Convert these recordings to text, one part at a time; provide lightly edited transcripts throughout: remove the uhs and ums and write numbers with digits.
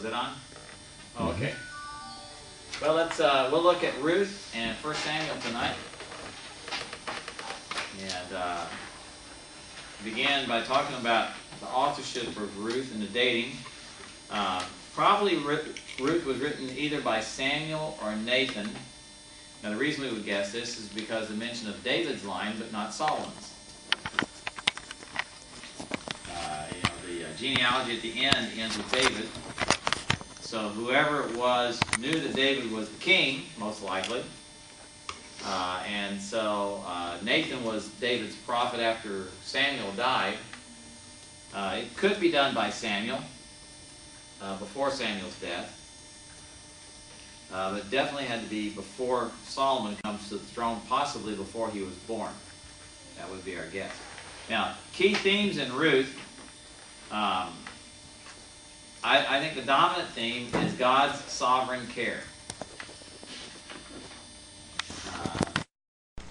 Was it on? Oh, okay. Well, we'll look at Ruth and 1 Samuel tonight, and begin by talking about the authorship of Ruth and the dating. Probably Ruth was written either by Samuel or Nathan. Now, the reason we would guess this is because the mention of David's line, but not Solomon's. The genealogy at the end ends with David. So whoever it was knew that David was the king, most likely. And so Nathan was David's prophet after Samuel died. It could be done by Samuel before Samuel's death. But definitely had to be before Solomon comes to the throne, possibly before he was born. That would be our guess. Now, key themes in Ruth. I think the dominant theme is God's sovereign care.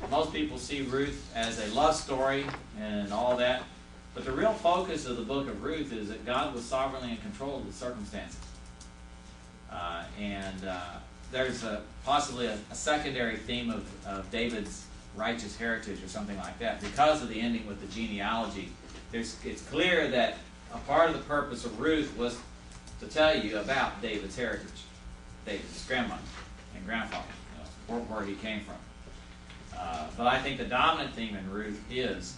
Most people see Ruth as a love story and all that, but the real focus of the book of Ruth is that God was sovereignly in control of the circumstances. There's possibly a secondary theme of David's righteous heritage or something like that. Because of the ending with the genealogy, it's clear that a part of the purpose of Ruth was to tell you about David's heritage, David's grandmother and grandfather, where he came from. But I think the dominant theme in Ruth is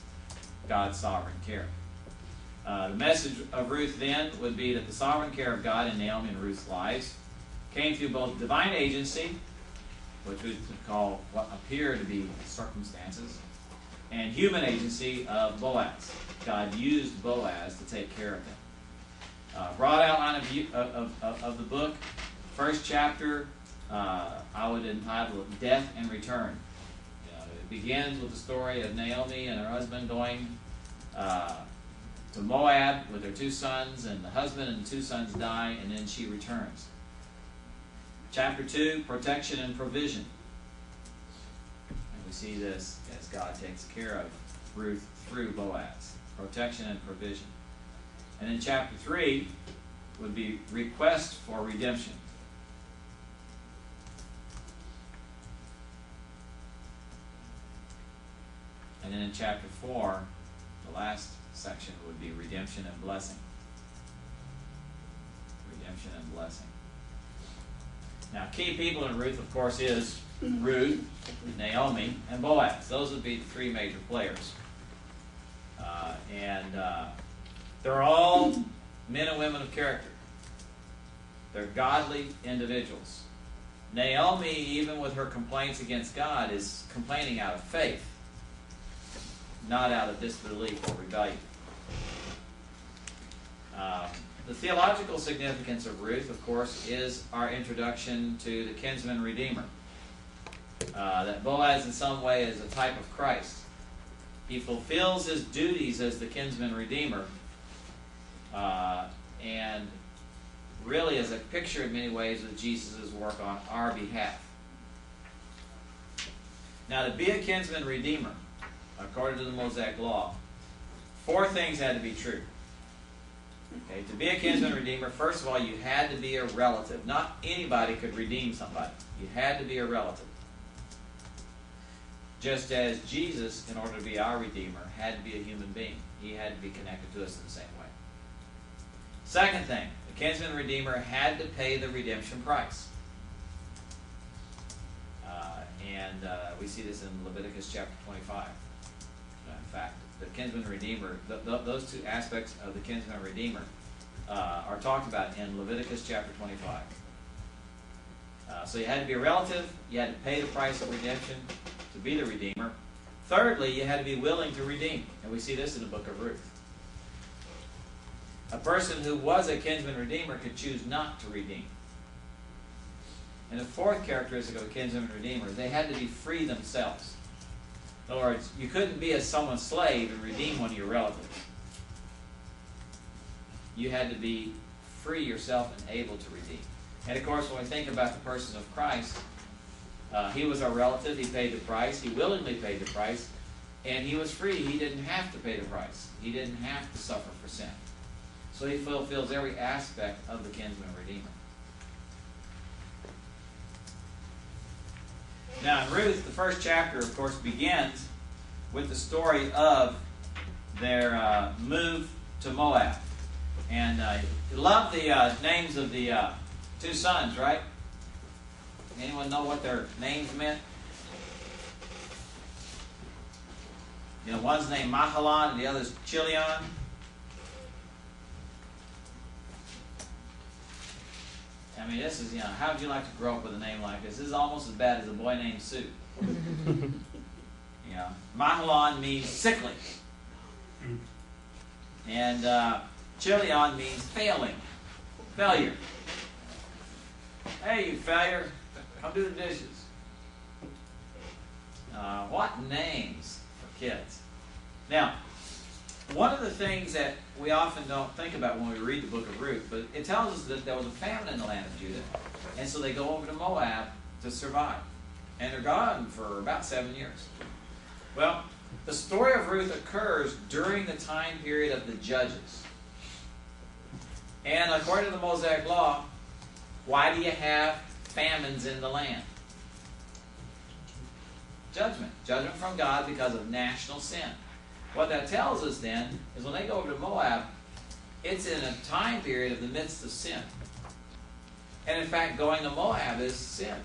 God's sovereign care. The message of Ruth then would be that the sovereign care of God in Naomi and Ruth's lives came through both divine agency, which we could call what appear to be circumstances, and human agency of Boaz. God used Boaz to take care of them. Broad outline of the book. First chapter, I would entitle it Death and Return. It begins with the story of Naomi and her husband going to Moab with their two sons, and the husband and the two sons die, and then she returns. Chapter 2, protection and provision. And we see this as God takes care of Ruth through Boaz. Protection and provision. And then chapter 3 would be request for redemption. And then in chapter 4, the last section would be redemption and blessing. Redemption and blessing. Now, key people in Ruth, of course, is Ruth, Naomi, and Boaz. Those would be the three major players. They're all men and women of character. They're godly individuals. Naomi, even with her complaints against God, is complaining out of faith, not out of disbelief or rebellion. The theological significance of Ruth, of course, is our introduction to the kinsman redeemer. That Boaz in some way is a type of Christ. He fulfills his duties as the kinsman redeemer, and really is a picture in many ways of Jesus' work on our behalf. Now, to be a kinsman redeemer, according to the Mosaic law, 4 things had to be true. Okay, to be a kinsman redeemer, first of all, you had to be a relative. Not anybody could redeem somebody. You had to be a relative. Just as Jesus, in order to be our redeemer, had to be a human being. He had to be connected to us in the same way. Second thing, the kinsman redeemer had to pay the redemption price. We see this in Leviticus chapter 25. In fact, the kinsman redeemer, those two aspects of the kinsman redeemer are talked about in Leviticus chapter 25. So you had to be a relative, you had to pay the price of redemption to be the redeemer. Thirdly, you had to be willing to redeem. And we see this in the book of Ruth. A person who was a kinsman redeemer could choose not to redeem. And the fourth characteristic of a kinsman redeemer, they had to be free themselves. In other words, you couldn't be someone's slave and redeem one of your relatives. You had to be free yourself and able to redeem. And of course, when we think about the person of Christ, he was our relative. He paid the price. He willingly paid the price. And he was free. He didn't have to pay the price. He didn't have to suffer for sin. So he fulfills every aspect of the kinsman redeemer. Now in Ruth, the first chapter, of course, begins with the story of their move to Moab. And you love the names of the two sons, right? Anyone know what their names meant? You know, one's named Mahalan and the other's Chilion. I mean, this is, how would you like to grow up with a name like this? This is almost as bad as a boy named Sue. Mahalan means sickly. And Chilion means failing. Failure. Hey, you failure. Come do the dishes. What names for kids? Now, one of the things that we often don't think about when we read the book of Ruth, but it tells us that there was a famine in the land of Judah. And so they go over to Moab to survive. And they're gone for about 7 years. Well, the story of Ruth occurs during the time period of the Judges. And according to the Mosaic Law, why do you have famines in the land? Judgment. Judgment from God because of national sin. What that tells us then is when they go over to Moab, it's in a time period of the midst of sin. And in fact, going to Moab is sin.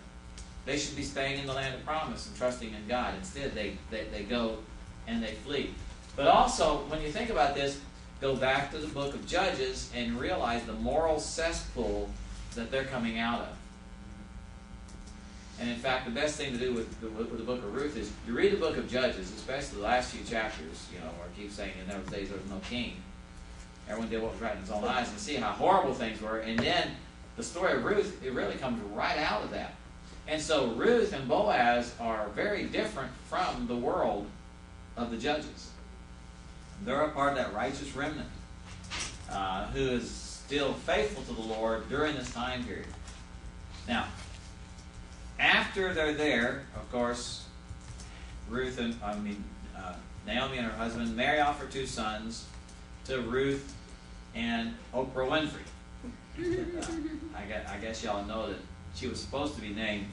They should be staying in the land of promise and trusting in God. Instead, they go and they flee. But also, when you think about this, go back to the book of Judges and realize the moral cesspool that they're coming out of. And in fact, the best thing to do with the book of Ruth is you read the book of Judges, especially the last few chapters, where it keeps saying in those days there was no king. Everyone did what was right in his own eyes, and see how horrible things were. And then the story of Ruth, it really comes right out of that. And so Ruth and Boaz are very different from the world of the Judges. They're a part of that righteous remnant who is still faithful to the Lord during this time period. Now, after they're there, of course, Naomi and her husband marry off her two sons to Ruth and Oprah Winfrey. I guess y'all know that she was supposed to be named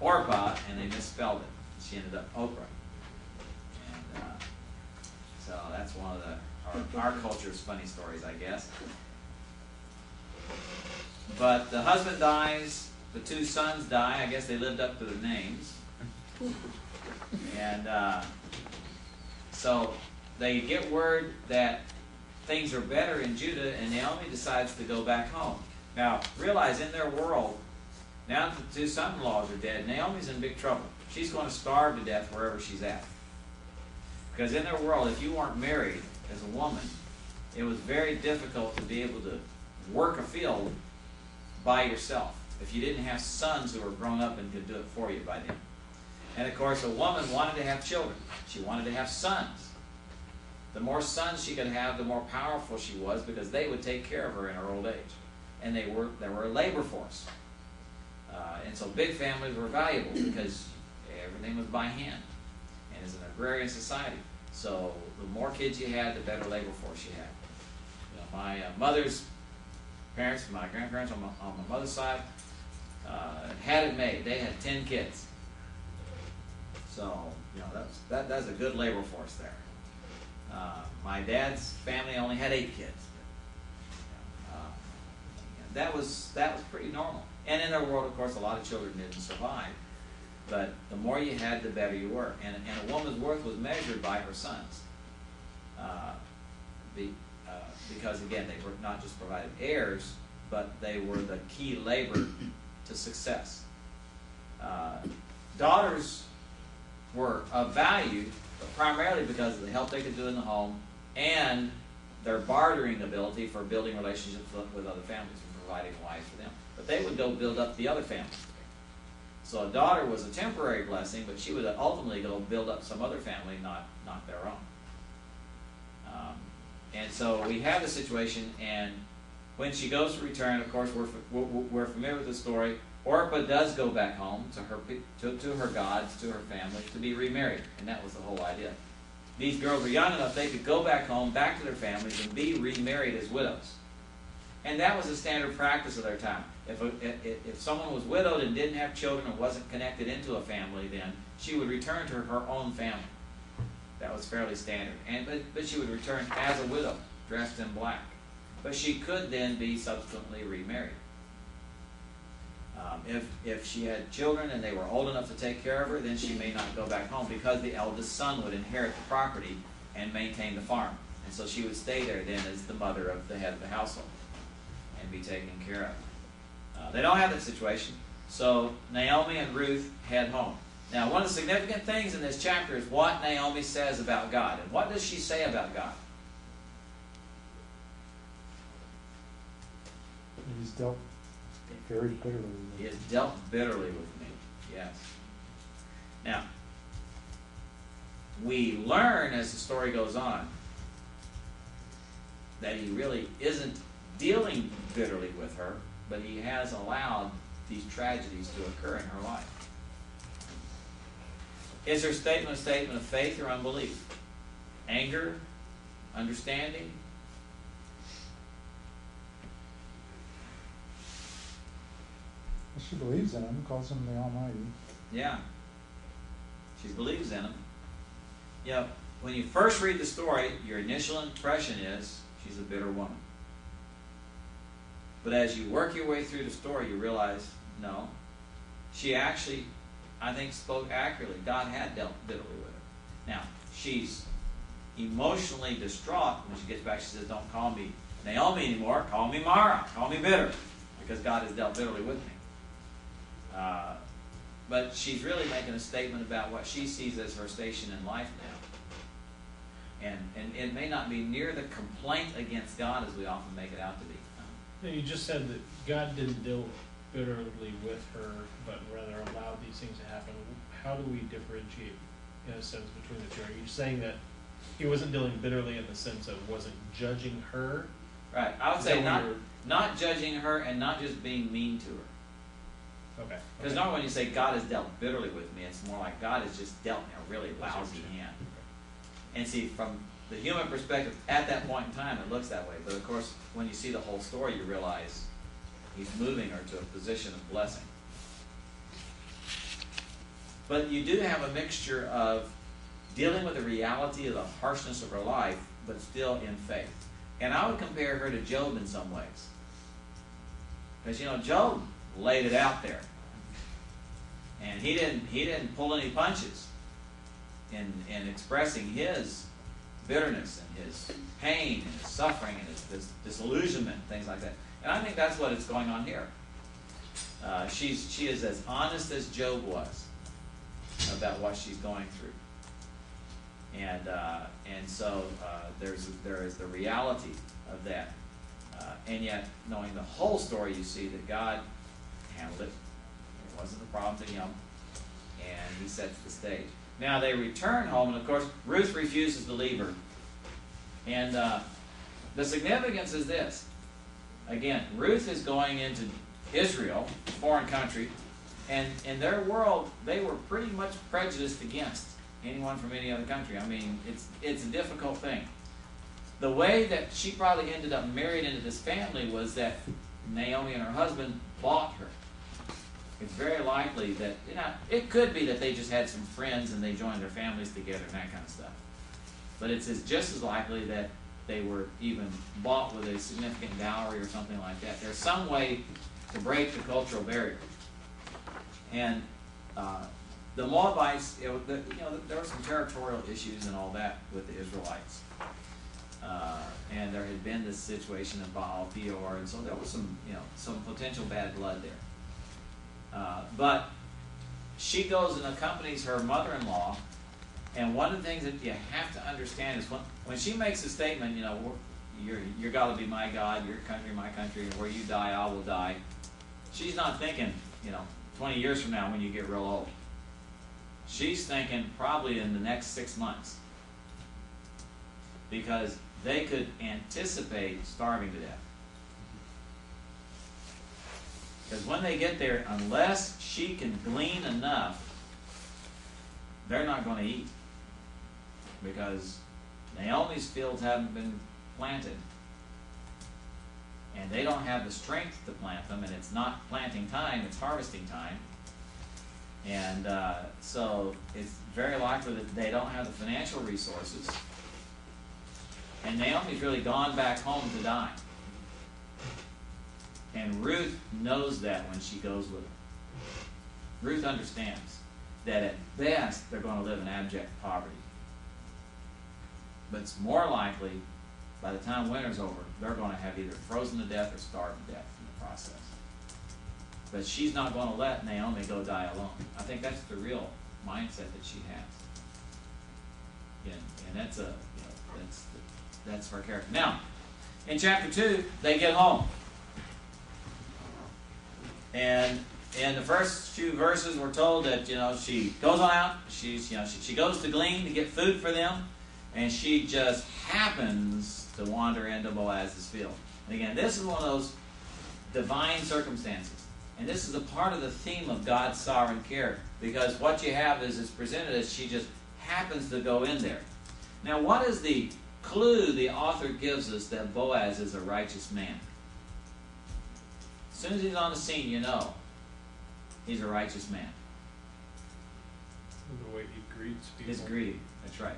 Orpah, and they misspelled it. She ended up Oprah. And so that's one of our culture's funny stories, I guess. But the husband dies. The two sons die. I guess they lived up to their names. And so they get word that things are better in Judah, and Naomi decides to go back home. Now, realize in their world, now that the two son-in-laws are dead, Naomi's in big trouble. She's going to starve to death wherever she's at. Because in their world, if you weren't married as a woman, it was very difficult to be able to work a field by yourself if you didn't have sons who were grown up and could do it for you by then. And of course, a woman wanted to have children. She wanted to have sons. The more sons she could have, the more powerful she was, because they would take care of her in her old age. And they were a labor force. And so big families were valuable because everything was by hand. And it's an agrarian society. So the more kids you had, the better labor force you had. My mother's parents, my grandparents on my mother's side, had it made. They had 10 kids. So, that's a good labor force there. My dad's family only had 8 kids. That was pretty normal. And in their world, of course, a lot of children didn't survive. But the more you had, the better you were. And a woman's worth was measured by her sons. Because, again, they were not just provided heirs, but they were the key labor to success. Daughters were of value, but primarily because of the help they could do in the home and their bartering ability for building relationships with other families and providing wives for them. But they would go build up the other family. So a daughter was a temporary blessing, but she would ultimately go build up some other family, not their own. And so we have the situation, and when she goes to return, of course, we're familiar with the story. Orpah does go back home to her gods, to her family, to be remarried, and that was the whole idea. These girls were young enough they could go back home, back to their families, and be remarried as widows. And that was a standard practice of their time. If someone was widowed and didn't have children or wasn't connected into a family, then she would return to her own family. That was fairly standard. But she would return as a widow, dressed in black. But she could then be subsequently remarried. If she had children and they were old enough to take care of her, then she may not go back home because the eldest son would inherit the property and maintain the farm. And so she would stay there then as the mother of the head of the household and be taken care of. They don't have that situation. So Naomi and Ruth head home. Now, one of the significant things in this chapter is what Naomi says about God. And what does she say about God? He's dealt very bitterly. He has dealt bitterly with me. Yes. Now, we learn as the story goes on that he really isn't dealing bitterly with her, but he has allowed these tragedies to occur in her life. Is her statement a statement of faith or unbelief? Anger? Understanding? She believes in him, calls him the Almighty. Yeah. She believes in him. You know, when you first read the story, your initial impression is she's a bitter woman. But as you work your way through the story, you realize, no, she actually, I think, spoke accurately. God had dealt bitterly with her. Now, she's emotionally distraught when she gets back. She says, don't call me Naomi anymore. Call me Mara. Call me bitter. Because God has dealt bitterly with me. But she's really making a statement about what she sees as her station in life now. And it may not be near the complaint against God as we often make it out to be. You just said that God didn't deal bitterly with her, but rather allowed these things to happen. How do we differentiate, in a sense, between the two? Are you saying that he wasn't dealing bitterly in the sense of wasn't judging her? Right. I would say not judging her and not just being mean to her. Okay. Because normally when you say God has dealt bitterly with me, it's more like God has just dealt me a really lousy hand. And see, from the human perspective, at that point in time, it looks that way. But of course, when you see the whole story, you realize he's moving her to a position of blessing. But you do have a mixture of dealing with the reality of the harshness of her life, but still in faith. And I would compare her to Job in some ways. Because, you know, Job laid it out there. And he didn't pull any punches in expressing his bitterness and his pain and his suffering and his disillusionment and things like that. And I think that's what is going on here. She is as honest as Job was about what she's going through. And so there is the reality of that. And yet, knowing the whole story, you see that God handled it. It wasn't a problem to him. And he sets the stage. Now they return home, and of course, Ruth refuses to leave her. And the significance is this. Again, Ruth is going into Israel, a foreign country, and in their world, they were pretty much prejudiced against anyone from any other country. I mean, it's a difficult thing. The way that she probably ended up married into this family was that Naomi and her husband bought her. It's very likely that, you know, it could be that they just had some friends and they joined their families together and that kind of stuff. But it's just as likely that they were even bought with a significant dowry or something like that. There's some way to break the cultural barrier. And the Moabites, there were some territorial issues and all that with the Israelites. And there had been this situation of Baal Peor, and so there was some potential bad blood there. But she goes and accompanies her mother-in-law, and one of the things that you have to understand is when she makes a statement, your God will be my God, your country my country, and where you die, I will die. She's not thinking, 20 years from now when you get real old. She's thinking probably in the next 6 months, because they could anticipate starving to death. Because when they get there, unless she can glean enough, they're not going to eat. Because Naomi's fields haven't been planted. and they don't have the strength to plant them, and it's not planting time, it's harvesting time. And so it's very likely that they don't have the financial resources. And Naomi's really gone back home to die. And Ruth knows that when she goes with them. Ruth understands that at best they're going to live in abject poverty. But it's more likely, by the time winter's over, they're going to have either frozen to death or starved to death in the process. But she's not going to let Naomi go die alone. I think that's the real mindset that she has. And that's that's her character. Now, in chapter 2, they get home. And in the first few verses, we're told that she goes on out. She goes to glean to get food for them, and she just happens to wander into Boaz's field. And again, this is one of those divine circumstances. And this is a part of the theme of God's sovereign care, because what you have is it's presented as she just happens to go in there. Now, what is the clue the author gives us that Boaz is a righteous man? As soon as he's on the scene, you know he's a righteous man. The way he greets people. His greeting, that's right.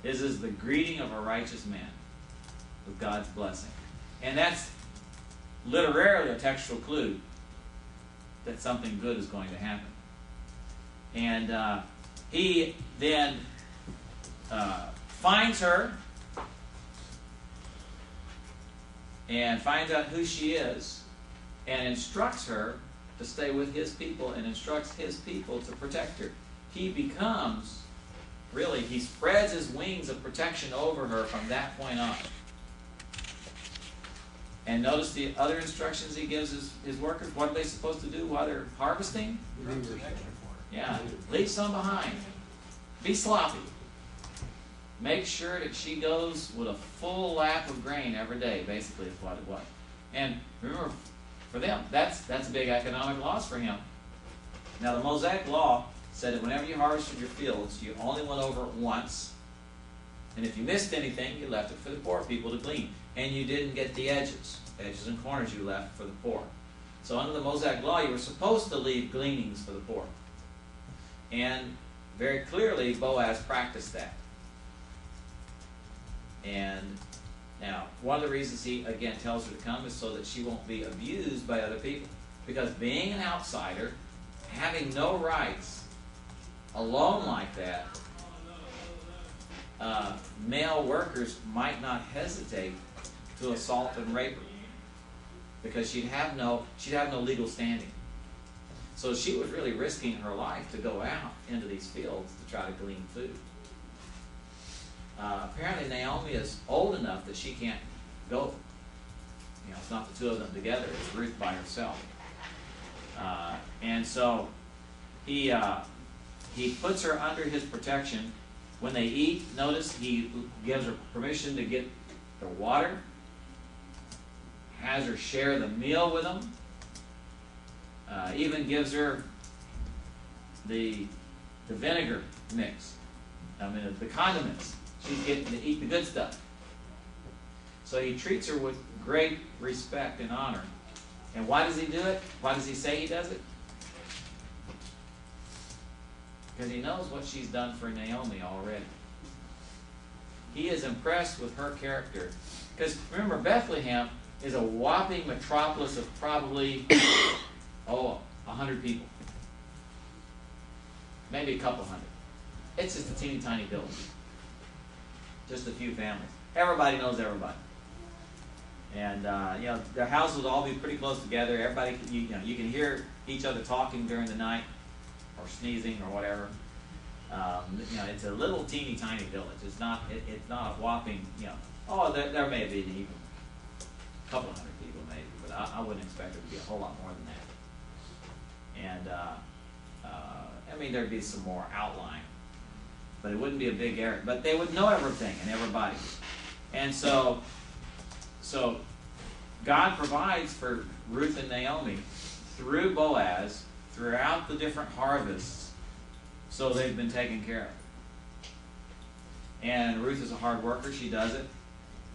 His is the greeting of a righteous man with God's blessing. And that's literally a textual clue that something good is going to happen. And he then finds her and finds out who she is and instructs her to stay with his people and instructs his people to protect her. He becomes, really, he spreads his wings of protection over her from that point on. And notice the other instructions he gives his workers. What are they supposed to do while they're harvesting? Yeah, leave some behind. Be sloppy. Make sure that she goes with a full lap of grain every day, basically is what it was. And remember, for them, that's a big economic loss for him. Now, the Mosaic law said that whenever you harvested your fields, you only went over it once. And if you missed anything, you left it for the poor people to glean. And you didn't get the edges and corners you left for the poor. So under the Mosaic law, you were supposed to leave gleanings for the poor. And very clearly, Boaz practiced that. And now, one of the reasons he, again, tells her to come is so that she won't be abused by other people. Because being an outsider, having no rights, alone like that, male workers might not hesitate to assault and rape her, because she'd have no legal standing. So she was really risking her life to go out into these fields to try to glean food. Apparently Naomi is old enough that she can't go. It's not the two of them together. It's Ruth by herself. And so he puts her under his protection. When they eat, notice he gives her permission to get the water, has her share the meal with him, even gives her the vinegar mix, the condiments. She's getting to eat the good stuff. So he treats her with great respect and honor. And why does he do it? Why does he say he does it? Because he knows what she's done for Naomi already. He is impressed with her character. Because remember, Bethlehem is a whopping metropolis of probably 100 people. Maybe a couple hundred. It's just a teeny tiny village. Just a few families. Everybody knows everybody. And their houses will all be pretty close together. Everybody, you can hear each other talking during the night, or sneezing, or whatever. It's a little teeny tiny village. It's not a whopping. There may be even a couple of hundred people maybe, but I wouldn't expect it to be a whole lot more than that. And there'd be some more outline, but it wouldn't be a big area. But they would know everything and everybody. And so God provides for Ruth and Naomi through Boaz throughout the different harvests, so they've been taken care of. And Ruth is a hard worker. She does it.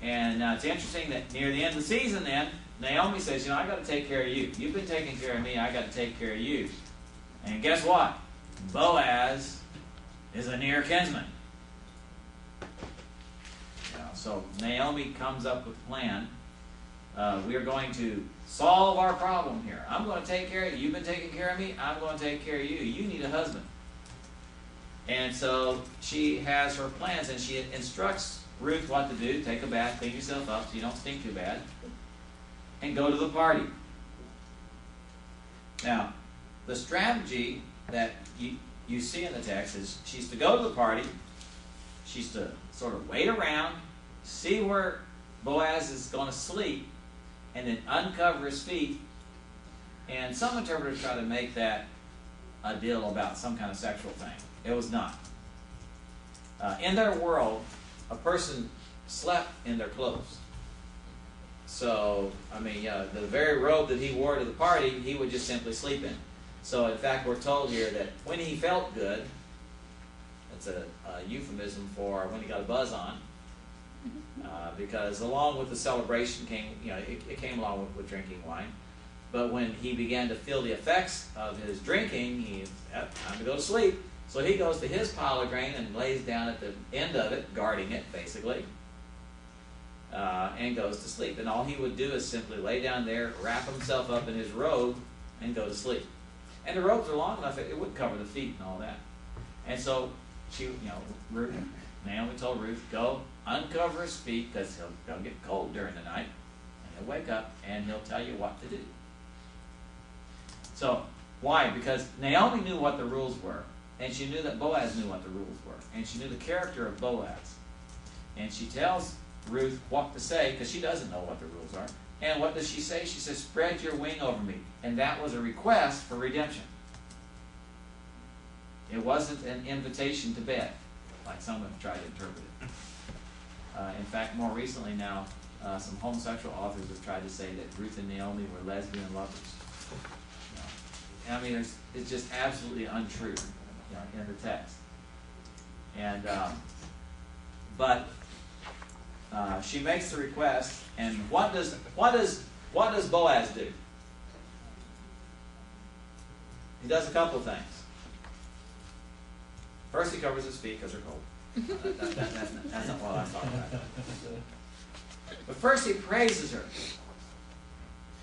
And now it's interesting that near the end of the season then, Naomi says, I got to take care of you. You've been taking care of me, I got to take care of you. And guess what? Boaz is a near kinsman. So Naomi comes up with a plan. We are going to solve our problem here. I'm going to take care of you. You've been taking care of me. I'm going to take care of you. You need a husband. And so she has her plans, and she instructs Ruth what to do. Take a bath, clean yourself up so you don't stink too bad, and go to the party. Now, the strategy that you see in the text is she's to go to the party. She's to sort of wait around, see where Boaz is going to sleep, and then uncover his feet. And some interpreters try to make that a deal about some kind of sexual thing. It was not. In their world, a person slept in their clothes. So, the very robe that he wore to the party, he would just simply sleep in. So, in fact, we're told here that when he felt good, that's a euphemism for when he got a buzz on, because along with the celebration came, it came along with drinking wine. But when he began to feel the effects of his drinking, time to go to sleep. So he goes to his pile of grain and lays down at the end of it, guarding it, basically, and goes to sleep. And all he would do is simply lay down there, wrap himself up in his robe, and go to sleep. And the robes are long enough, it would cover the feet and all that. And so Naomi told Ruth, go uncover his feet, because he'll get cold during the night, and he'll wake up, and he'll tell you what to do. So, why? Because Naomi knew what the rules were, and she knew that Boaz knew what the rules were, and she knew the character of Boaz. And she tells Ruth what to say, because she doesn't know what the rules are. And what does she say? She says, spread your wing over me. And that was a request for redemption. It wasn't an invitation to bed, like some have tried to interpret it. In fact, more recently now, some homosexual authors have tried to say that Ruth and Naomi were lesbian lovers. It's just absolutely untrue, in the text. And but she makes the request, and what does Boaz do? He does a couple of things. First, he covers his feet because they're cold. That's not what I'm talking about. But first, he praises her.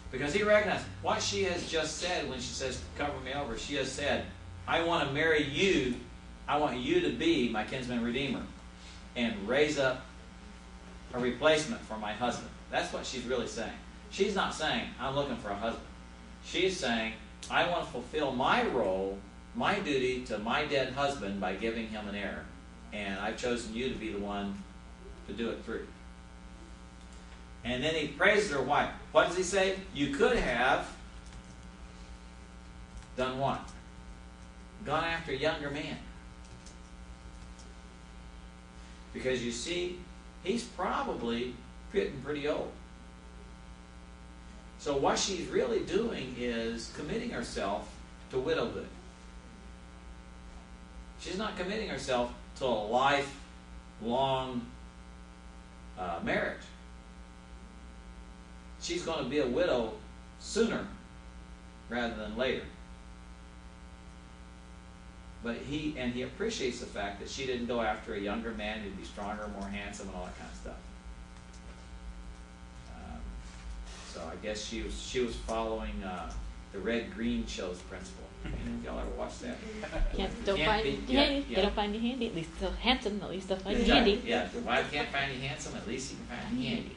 Because he recognizes what she has just said when she says, cover me over. She has said, I want to marry you. I want you to be my kinsman redeemer and raise up a replacement for my husband. That's what she's really saying. She's not saying, I'm looking for a husband. She's saying, I want to fulfill my role, my duty to my dead husband by giving him an heir. And I've chosen you to be the one to do it through. And then he praises her. Why? What does he say? You could have done what? Gone after a younger man. Because you see, he's probably getting pretty old. So what she's really doing is committing herself to widowhood. She's not committing herself to a lifelong marriage. She's going to be a widow sooner rather than later. But he appreciates the fact that she didn't go after a younger man who'd be stronger, more handsome, and all that kind of stuff. So I guess she was following the red-green show's principle. Y'all ever watch that? They don't find you handy. At least they're handsome. At least they'll find you handy. Yeah, if the wife can't find you handsome, at least you can find you handy.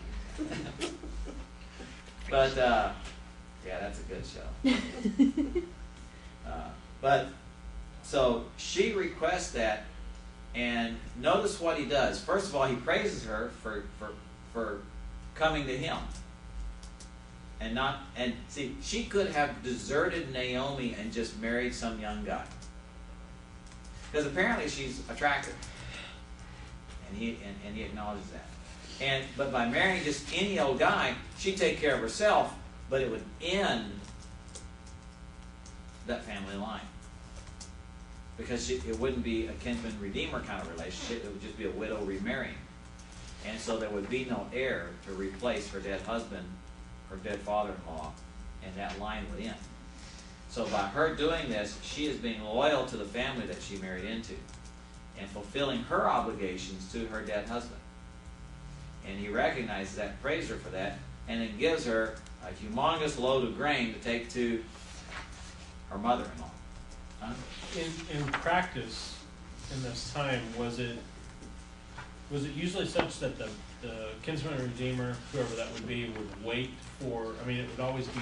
But yeah, that's a good show. But so she requests that, and notice what he does. First of all, he praises her for coming to him. And see, she could have deserted Naomi and just married some young guy. Because apparently she's attractive. And he acknowledges that. But by marrying just any old guy, she'd take care of herself, but it would end that family line. Because it wouldn't be a kinsman redeemer kind of relationship, it would just be a widow remarrying. And so there would be no heir to replace her dead husband, her dead father-in-law, and that line would end. So by her doing this, she is being loyal to the family that she married into and fulfilling her obligations to her dead husband. And he recognizes that, praised her for that, and then gives her a humongous load of grain to take to her mother-in-law. Huh? In practice, in this time, was it usually such that the kinsman or redeemer, whoever that would be, would wait for, I mean, it would always be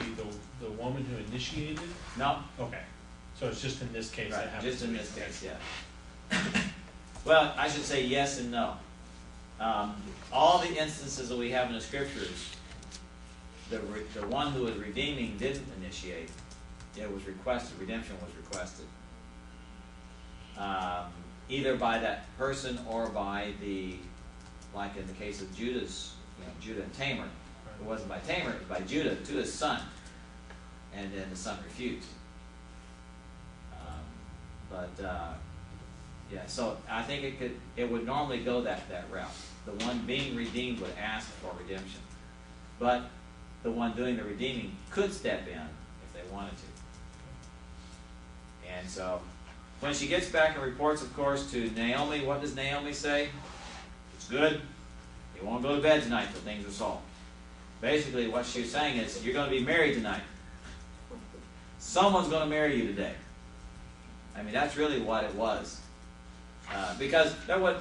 the woman who initiated? No. Okay. So it's just in this case that Right, happens. just in this case, yeah. Well, I should say yes and no. All the instances that we have in the scriptures, the one who was redeeming didn't initiate. It was requested. Redemption was requested. Either by that person or by like in the case of Judah's, Judah and Tamar. It wasn't by Tamar, it was by Judah to his son. And then the son refused. Yeah, so I think it would normally go that route. The one being redeemed would ask for redemption. But the one doing the redeeming could step in if they wanted to. And so when she gets back and reports, of course, to Naomi, what does Naomi say? It's good. You won't go to bed tonight till things are solved. Basically, what she's saying is, you're going to be married tonight. Someone's going to marry you today. I mean, that's really what it was. Because there would,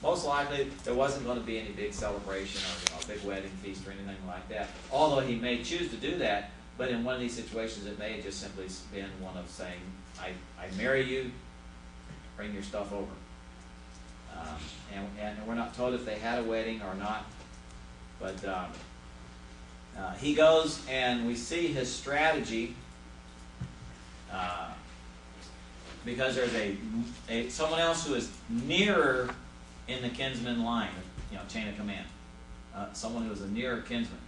most likely there wasn't going to be any big celebration or a big wedding feast or anything like that. Although he may choose to do that, but in one of these situations it may have just simply been one of saying, I marry you, bring your stuff over. And we're not told if they had a wedding or not. But he goes and we see his strategy because there's someone else who is nearer in the kinsman line, chain of command. Someone who is a nearer kinsman.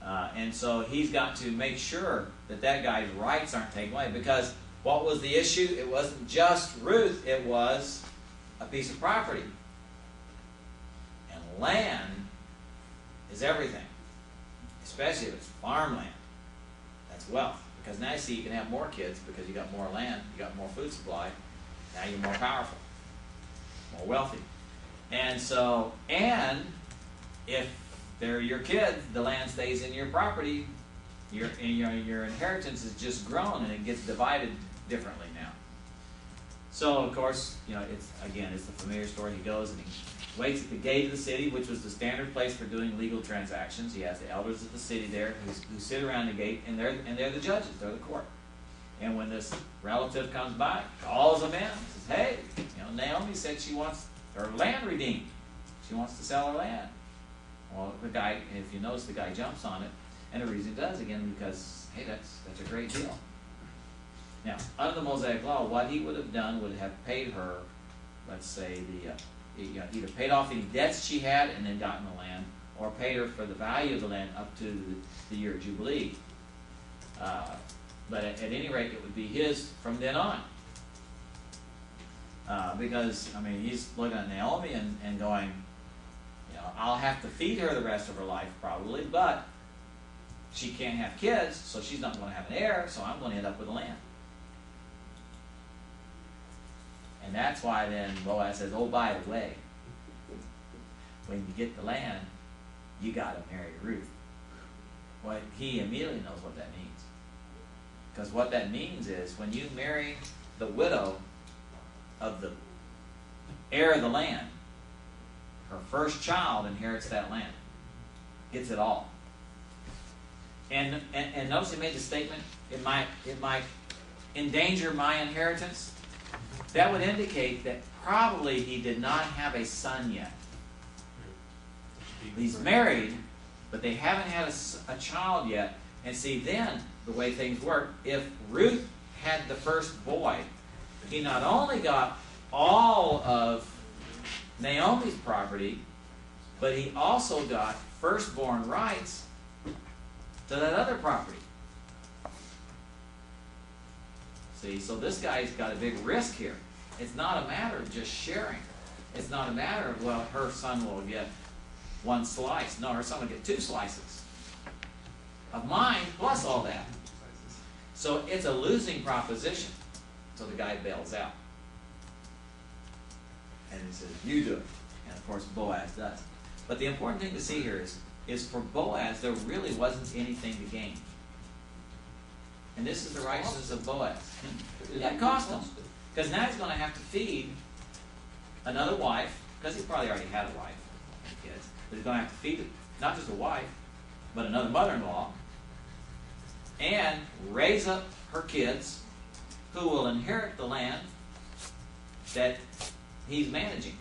And so he's got to make sure that guy's rights aren't taken away. Because what was the issue? It wasn't just Ruth, it was a piece of property. And land is everything. Especially if it's farmland. That's wealth. Because now you see you can have more kids because you got more land, you got more food supply. Now you're more powerful, more wealthy. And so, and if they're your kids, the land stays in your property, your inheritance is just grown and it gets divided differently now. So of course, it's the familiar story. He goes and he waits at the gate of the city, which was the standard place for doing legal transactions. He has the elders of the city there who sit around the gate, and they're the judges, they're the court. And when this relative comes by, calls them in, says, hey, Naomi said she wants her land redeemed. She wants to sell her land. Well, the guy, if you notice, the guy jumps on it, and the reason he does, again, because, hey, that's a great deal. Now, under the Mosaic Law, what he would have done would have paid her, let's say, either paid off any debts she had and then gotten the land, or paid her for the value of the land up to the year of Jubilee. But at any rate, it would be his from then on. Because, he's looking at Naomi and going, I'll have to feed her the rest of her life probably, but she can't have kids, so she's not going to have an heir, so I'm going to end up with the land. And that's why then Boaz says, oh, by the way, when you get the land, you got to marry Ruth. Well, he immediately knows what that means. Because what that means is when you marry the widow of the heir of the land, her first child inherits that land, gets it all. And notice he made the statement, it might endanger my inheritance. That would indicate that probably he did not have a son yet. He's married, but they haven't had a child yet. And see, then, the way things work, if Ruth had the first boy, he not only got all of Naomi's property, but he also got firstborn rights to that other property. See, so this guy's got a big risk here. It's not a matter of just sharing. it's not a matter of, well, her son will get one slice. No, her son will get 2 slices of mine plus all that. So it's a losing proposition. So the guy bails out. And he says, you do it. And of course Boaz does. But the important thing to see here is for Boaz, there really wasn't anything to gain. And this is the righteousness of Boaz. It cost him. Because now he's going to have to feed another wife, because he probably already had a wife and kids, but he's going to have to feed not just a wife, but another mother-in-law, and raise up her kids who will inherit the land that he's managing.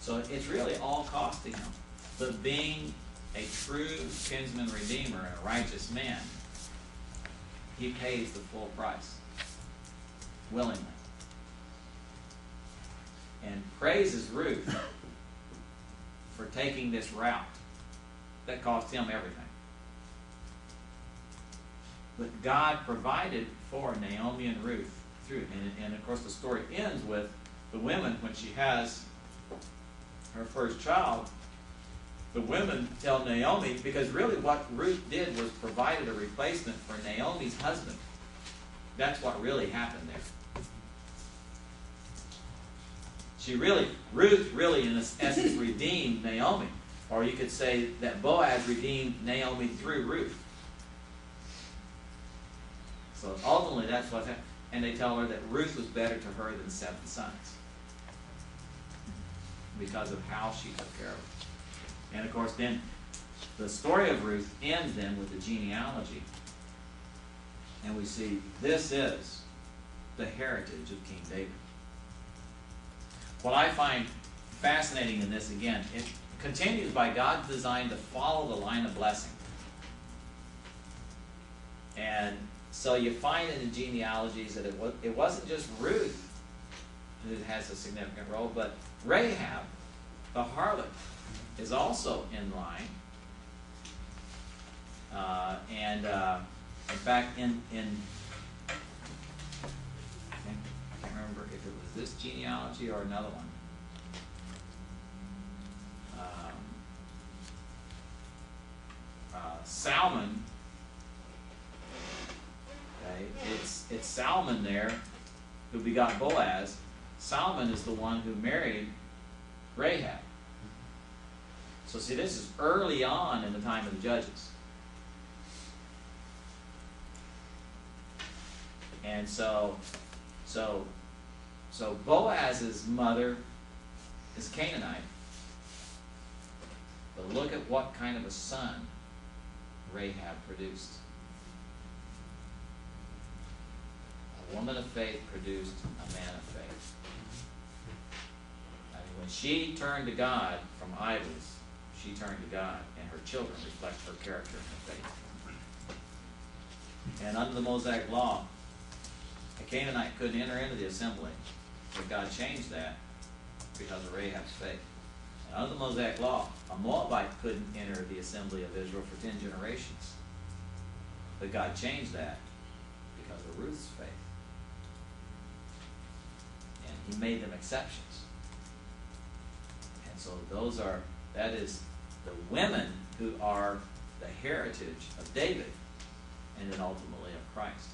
So it's really all costing him. But being a true kinsman redeemer and a righteous man, he pays the full price willingly. And praises Ruth for taking this route that cost him everything. But God provided for Naomi and Ruth through it. And of course the story ends with the women, when she has her first child, the women tell Naomi, because really what Ruth did was provided a replacement for Naomi's husband. That's what really happened there. Ruth really in essence redeemed Naomi. Or you could say that Boaz redeemed Naomi through Ruth. So ultimately that's what's happened. And they tell her that Ruth was better to her than 7 sons. Because of how she took care of them. And of course then the story of Ruth ends then with the genealogy. And we see this is the heritage of King David. What I find fascinating in this, again, it continues by God's design to follow the line of blessing. And so you find in the genealogies that it wasn't just Ruth who has a significant role, but Rahab, the harlot, is also in line. In fact, I can't remember if it was this genealogy or another one. Salmon. Okay, it's Salmon there who begot Boaz. Salmon is the one who married Rahab. So see, this is early on in the time of the Judges. And so Boaz's mother is Canaanite. But look at what kind of a son Rahab produced. A woman of faith produced a man of faith. I mean, when she turned to God from idols, she turned to God, and her children reflect her character and her faith. And under the Mosaic law, a Canaanite couldn't enter into the assembly, but God changed that because of Rahab's faith. And under the Mosaic law, a Moabite couldn't enter the assembly of Israel for 10 generations, but God changed that because of Ruth's faith. And He made them exceptions. And so that is the women who are the heritage of David and then ultimately of Christ.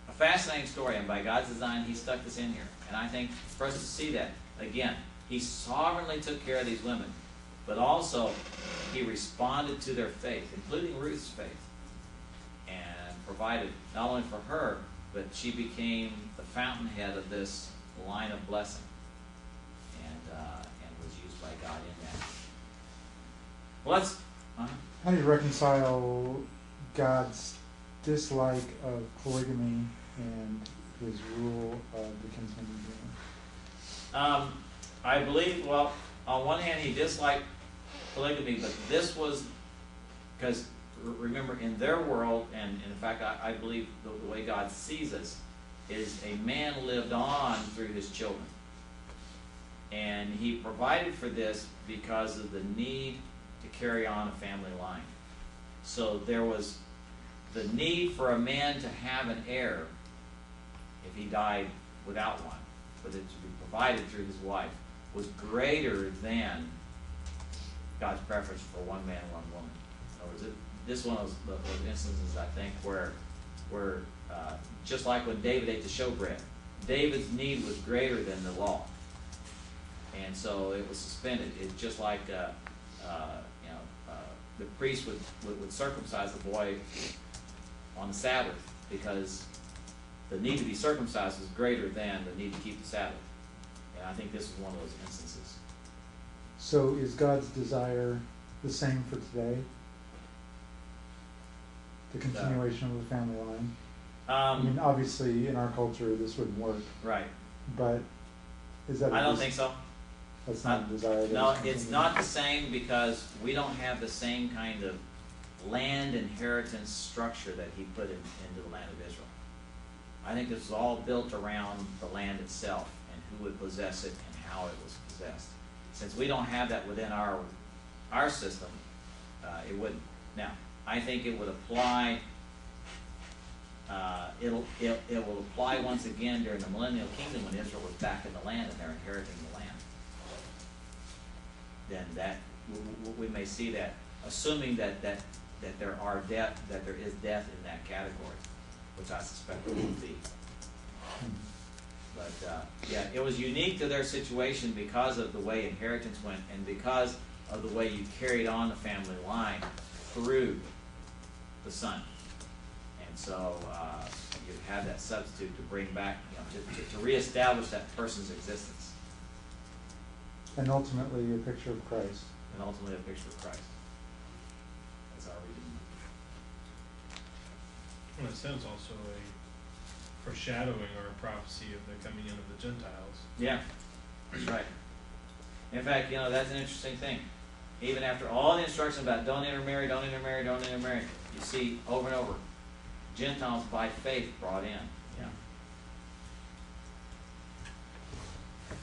A fascinating story, and by God's design, He stuck this in here. And I think for us to see that, again, He sovereignly took care of these women, but also He responded to their faith, including Ruth's faith, and provided not only for her, but she became the fountainhead of this line of blessing, and was used by God in that. Well, How do you reconcile God's dislike of polygamy and His rule of the kinsman redeemer? I believe, well, on one hand, He disliked polygamy, but this was because, remember, in their world, and in fact, I believe the way God sees us, is a man lived on through his children. And He provided for this because of the need to carry on a family line. So there was the need for a man to have an heir if he died without one, but it to be provided through his wife, was greater than God's preference for one man, one woman. In other words, this one was those instances, I think, where just like when David ate the showbread, David's need was greater than the law, and so it was suspended. It's just like the priest would circumcise the boy on the Sabbath because the need to be circumcised was greater than the need to keep the Sabbath. And I think this is one of those instances. So is God's desire the same for today? The continuation of the family line? I mean, obviously, in our culture, this wouldn't work. Right. But is that? I don't think so. That's not a desire. No, it's not the same because we don't have the same kind of land inheritance structure that he put into the land of Israel. I think this was all built around the land itself and who would possess it and how it was possessed. Since we don't have that within our system, it wouldn't. Now, I think it would apply. It will apply once again during the millennial kingdom when Israel was back in the land and they're inheriting the land. Then that we may see that, assuming that there is death in that category, which I suspect there will be. But yeah, it was unique to their situation because of the way inheritance went and because of the way you carried on the family line through the son. And so you have that substitute to bring back, to reestablish that person's existence. And ultimately a picture of Christ. And ultimately a picture of Christ. That's our reading. Well, it sounds also a foreshadowing or a prophecy of the coming in of the Gentiles. Yeah, that's right. In fact, that's an interesting thing. Even after all the instructions about don't intermarry, don't intermarry, don't intermarry, you see over and over, Gentiles by faith brought in. Yeah.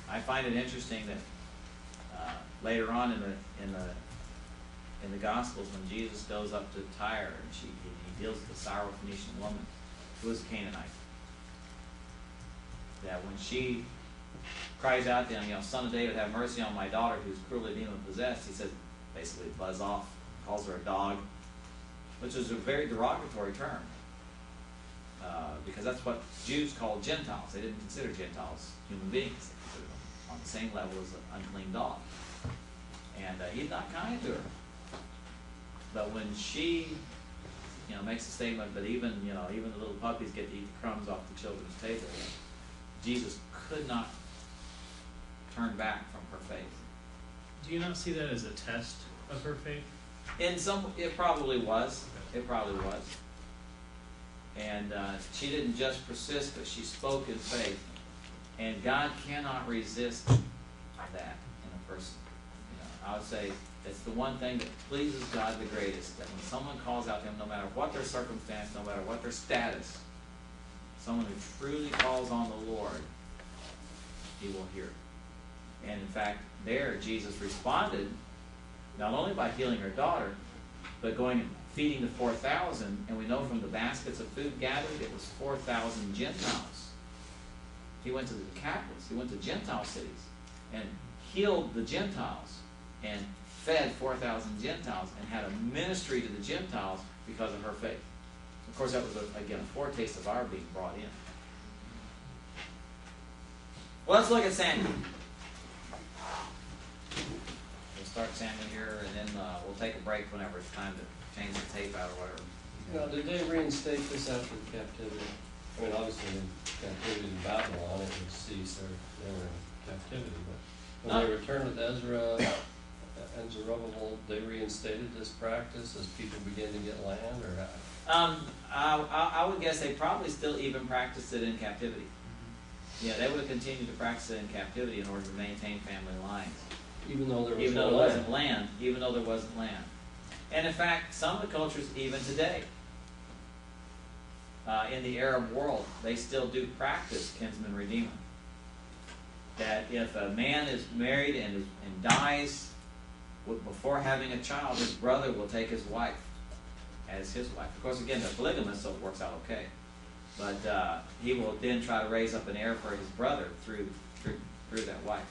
I find it interesting that later on in the Gospels, when Jesus goes up to Tyre and he deals with the Syrophoenician woman who was a Canaanite, that when she cries out to him, Son of David, have mercy on my daughter who's cruelly demon possessed, he said, basically buzz off, calls her a dog, which is a very derogatory term. Because that's what Jews called Gentiles. They didn't consider Gentiles human beings. They considered them on the same level as an unclean dog. And he's not kind to her. But when she, makes a statement that even the little puppies get to eat the crumbs off the children's table, Jesus could not turn back from her faith. Do you not see that as a test of her faith? It probably was. It probably was. And she didn't just persist, but she spoke in faith. And God cannot resist that in a person. I would say it's the one thing that pleases God the greatest, that when someone calls out to him, no matter what their circumstance, no matter what their status, someone who truly calls on the Lord, he will hear. And in fact, there Jesus responded not only by healing her daughter, but going and feeding the 4,000, and we know from the baskets of food gathered, it was 4,000 Gentiles. He went to the capitals, he went to Gentile cities, and healed the Gentiles, and fed 4,000 Gentiles, and had a ministry to the Gentiles because of her faith. Of course, that was, again, a foretaste of our being brought in. Well, let's look at Samuel. We'll start Samuel here, and then we'll take a break whenever it's time to change the tape out or whatever. Now, did they reinstate this after the captivity? I mean, obviously, in captivity in Babylon, it would cease. They were in captivity. But when they returned with Ezra and Zerubbabel, they reinstated this practice as people began to get land, or how? I would guess they probably still even practiced it in captivity. Yeah, they would have continued to practice it in captivity in order to maintain family lines. Even though there was even no though there land. wasn't land, even though there wasn't land. And in fact, some of the cultures, even today, in the Arab world, they still do practice kinsman redeemer. That if a man is married and dies before having a child, his brother will take his wife as his wife. Of course, again, they're polygamous, so it works out okay. But he will then try to raise up an heir for his brother through that wife.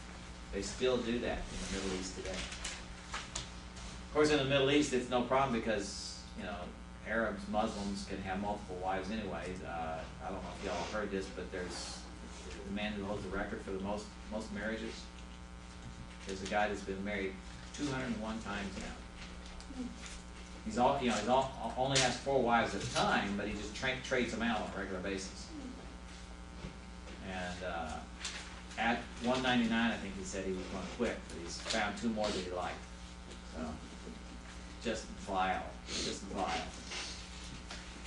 They still do that in the Middle East today. Of course, in the Middle East, it's no problem because, you know, Arabs, Muslims can have multiple wives anyway. I don't know if y'all heard this, but there's the man who holds the record for the most marriages. There's a guy that's been married 201 times now. He's only has 4 wives at a time, but he just trades them out on a regular basis. And at 199, I think he said he was going to quit, but he's found 2 more that he liked. So, just vile.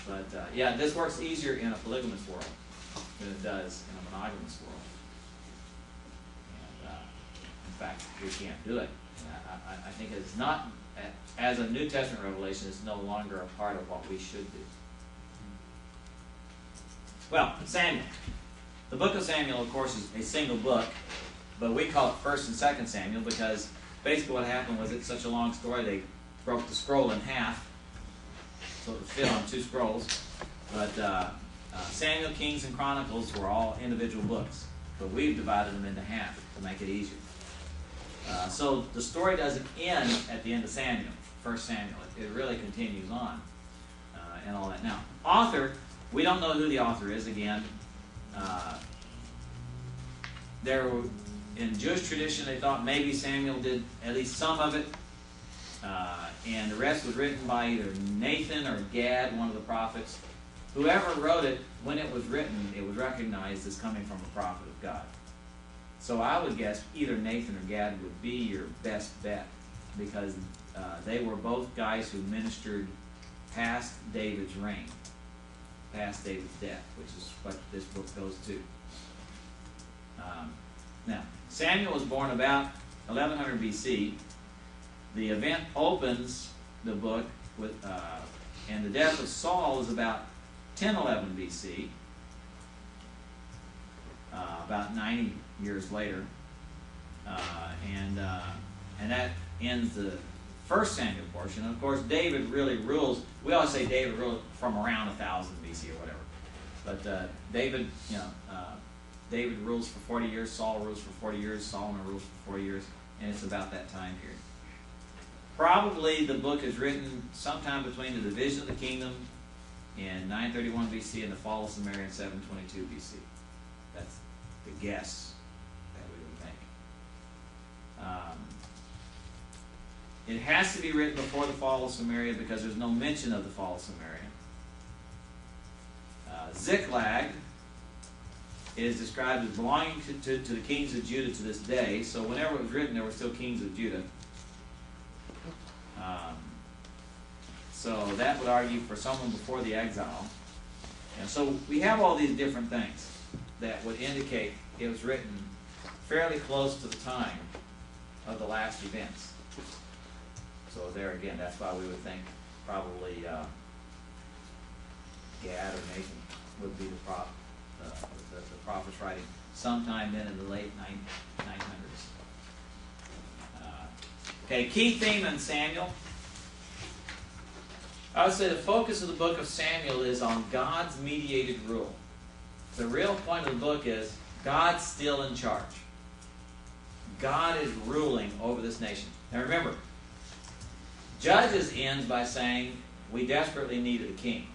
But yeah, this works easier in a polygamous world than it does in a monogamous world. And in fact, we can't do it. And I think it's not, as a New Testament revelation, it's no longer a part of what we should do. Well, Samuel. The book of Samuel, of course, is a single book, but we call it 1st and 2nd Samuel because basically what happened was it's such a long story, they broke the scroll in half so it would fit on 2 scrolls. But Samuel, Kings, and Chronicles were all individual books, but we've divided them into half to make it easier. So the story doesn't end at the end of Samuel, 1 Samuel. It really continues on and all that. Now, author, we don't know who the author is again. In Jewish tradition, they thought maybe Samuel did at least some of it, and the rest was written by either Nathan or Gad, one of the prophets. Whoever wrote it, when it was written, it was recognized as coming from a prophet of God. So I would guess either Nathan or Gad would be your best bet, because they were both guys who ministered past David's reign, past David's death, which is what this book goes to. Now, Samuel was born about 1100 BC. The event opens the book with, and the death of Saul is about 1011 BC, about 90 years later, and that ends the 1 Samuel portion. And of course, David really rules. We always say David ruled from around 1000 BC or whatever, but David, David rules for 40 years. Saul rules for 40 years. Solomon rules for 40 years, and it's about that time period. Probably the book is written sometime between the division of the kingdom in 931 BC and the fall of Samaria in 722 BC. That's the guess that we would make. It has to be written before the fall of Samaria because there's no mention of the fall of Samaria. Ziklag is described as belonging to the kings of Judah to this day. So whenever it was written, there were still kings of Judah. So that would argue for someone before the exile. And so we have all these different things that would indicate it was written fairly close to the time of the last events. So there again, that's why we would think probably Gad or Nathan would be the prophet's writing sometime then in the late 900s. Okay, key theme in Samuel. I would say the focus of the book of Samuel is on God's mediated rule. The real point of the book is God's still in charge. God is ruling over this nation. Now remember, Judges ends by saying, we desperately needed a king.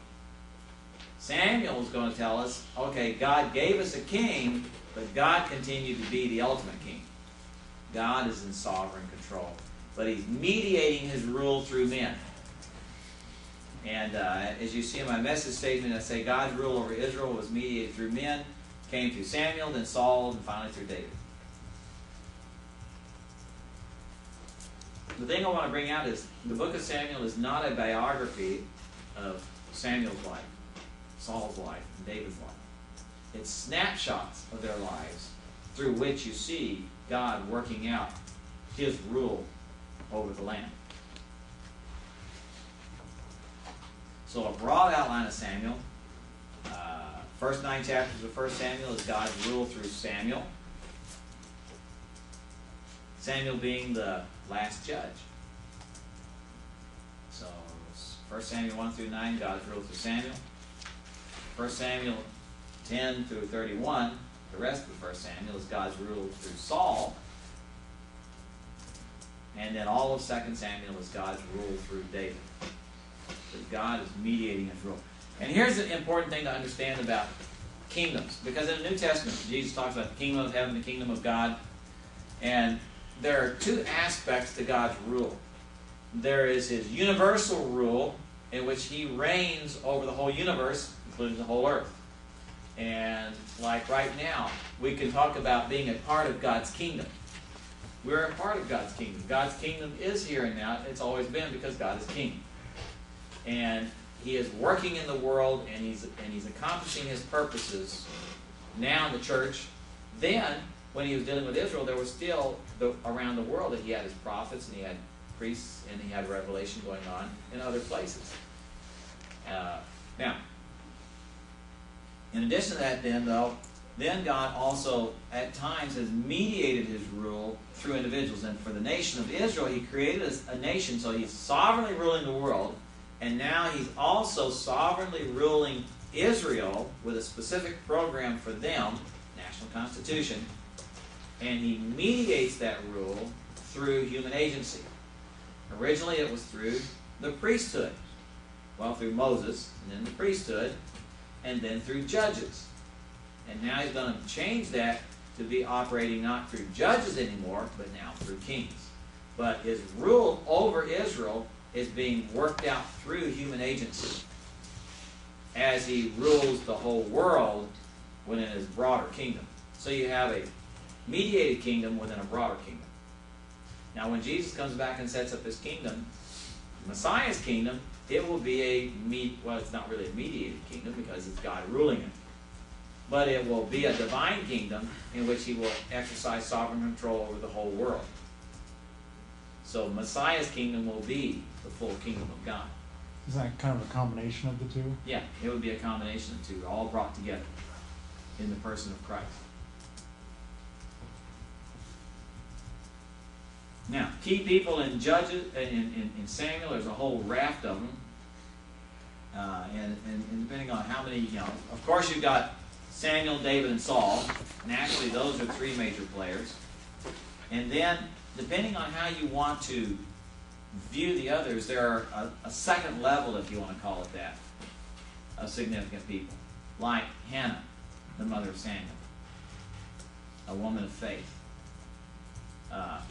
Samuel is going to tell us, okay, God gave us a king, but God continued to be the ultimate king. God is in sovereign control, but He's mediating His rule through men. And as you see in my message statement, I say God's rule over Israel was mediated through men, came through Samuel, then Saul, and finally through David. The thing I want to bring out is the book of Samuel is not a biography of Samuel's life, Saul's life, and David's life. It's snapshots of their lives through which you see God working out His rule over the land. So a broad outline of Samuel. First 9 chapters of 1 Samuel is God's rule through Samuel. Samuel being the last judge. So 1 Samuel 1 through 9, God's rule through Samuel. 1 Samuel 10 through 31, the rest of the 1 Samuel, is God's rule through Saul. And then all of 2 Samuel is God's rule through David. That God is mediating his rule. And here's the important thing to understand about kingdoms. Because in the New Testament, Jesus talks about the kingdom of heaven, the kingdom of God. And there are two aspects to God's rule. There is his universal rule, in which he reigns over the whole universe, including the whole earth. And like right now, we can talk about being a part of God's kingdom. We're a part of God's kingdom. God's kingdom is here and now. It's always been, because God is king. And he is working in the world, and he's accomplishing his purposes now in the church. Then, when he was dealing with Israel, there was still around the world that he had his prophets, and he had priests, and he had revelation going on in other places. Now, in addition to that, then God also at times has mediated his rule through individuals. And for the nation of Israel, he created a nation, so he's sovereignly ruling the world. And now he's also sovereignly ruling Israel with a specific program for them, national constitution. And he mediates that rule through human agency. Originally it was through the priesthood. Well, through Moses, and then the priesthood, and then through judges. And now he's going to change that to be operating not through judges anymore, but now through kings. But his rule over Israel is being worked out through human agency as he rules the whole world within his broader kingdom. So you have a mediated kingdom within a broader kingdom. Now when Jesus comes back and sets up his kingdom, Messiah's kingdom, it will be well, it's not really a mediated kingdom because it's God ruling it. But it will be a divine kingdom in which he will exercise sovereign control over the whole world. So Messiah's kingdom will be the full kingdom of God. Is that kind of a combination of the two? Yeah, it would be a combination of two, all brought together in the person of Christ. Now, key people in Judges, in Samuel, there's a whole raft of them. And depending on how many, of course you've got Samuel, David, and Saul. And actually those are three major players. And then, depending on how you want to view the others, there are a second level, if you want to call it that, of significant people. Like Hannah, the mother of Samuel, a woman of faith.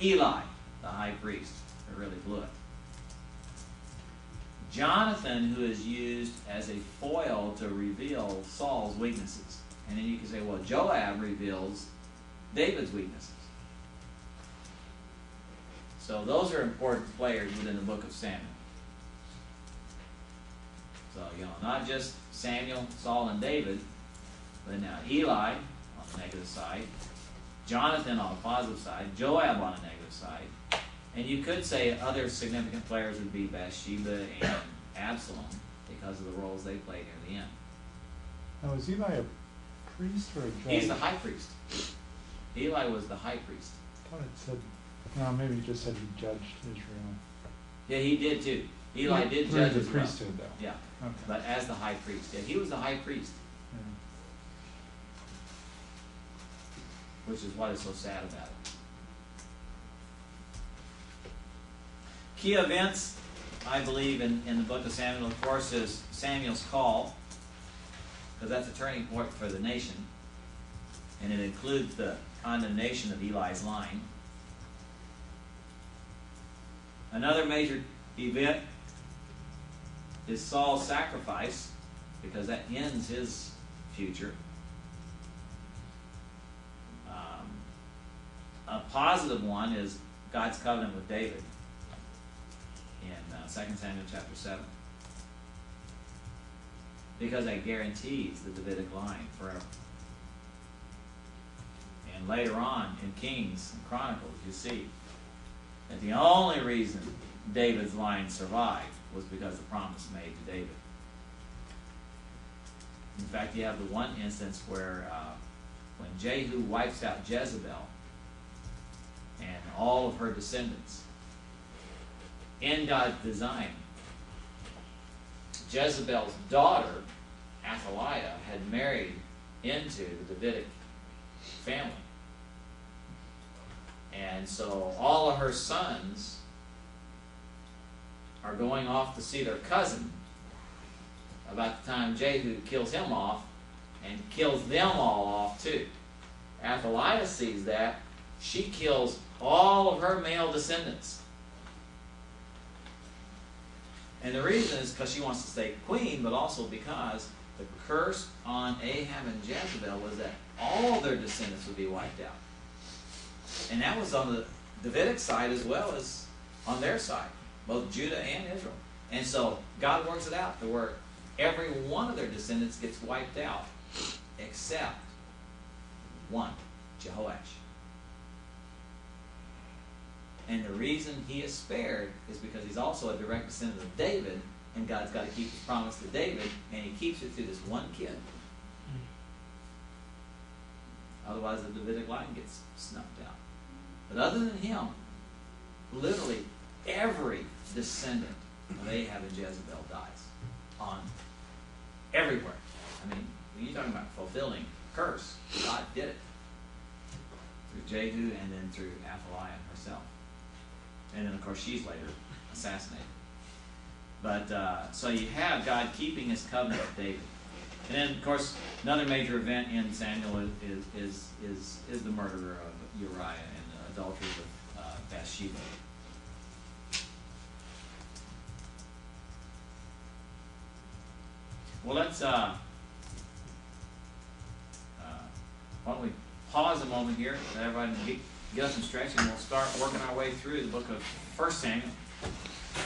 Eli, the high priest, that really blew it. Jonathan, who is used as a foil to reveal Saul's weaknesses. And then you can say, well, Joab reveals David's weaknesses. So those are important players within the book of Samuel. So, not just Samuel, Saul, and David, but now Eli on the negative side, Jonathan on the positive side, Joab on the negative side. And you could say other significant players would be Bathsheba and Absalom because of the roles they played near the end. Now, is Eli a priest or a judge? He's the high priest. Eli was the high priest. I thought it said, no, maybe it just said he judged Israel. Yeah, he did too. Eli did judge the as well. priesthood, though. Yeah, Okay. but as the high priest. Yeah, he was the high priest, Yeah. which is what is so sad about it. Key events, I believe, in the book of Samuel, of course, is Samuel's call, because that's a turning point for the nation, and it includes the condemnation of Eli's line. Another major event is Saul's sacrifice, because that ends his future. A positive one is God's covenant with David in 2 Samuel chapter 7. Because that guarantees the Davidic line forever. And later on in Kings and Chronicles, you see that the only reason David's line survived was because of the promise made to David. In fact, you have the one instance where when Jehu wipes out Jezebel and all of her descendants, in God's design, Jezebel's daughter, Athaliah, had married into the Davidic family. And so all of her sons are going off to see their cousin about the time Jehu kills him off and kills them all off too. Athaliah sees that. She kills all of her male descendants. And the reason is because she wants to stay queen, but also because the curse on Ahab and Jezebel was that all their descendants would be wiped out. And that was on the Davidic side as well as on their side, both Judah and Israel. And so God works it out to where every one of their descendants gets wiped out, except one, Jehoash. And the reason he is spared is because he's also a direct descendant of David, and God's got to keep his promise to David, and he keeps it through this one kid. Otherwise the Davidic line gets snuffed out. But other than him, literally every descendant of Ahab and Jezebel dies. On everywhere. I mean, when you're talking about fulfilling curse, God did it. Through Jehu and then through Athaliah herself. And then of course she's later assassinated. But so you have God keeping his covenant with David. And then of course another major event in Samuel is the murder of Uriah and adultery with Bathsheba. Well, let's why don't we pause a moment here, let everybody get up and stretch, and we'll start working our way through the book of 1 Samuel.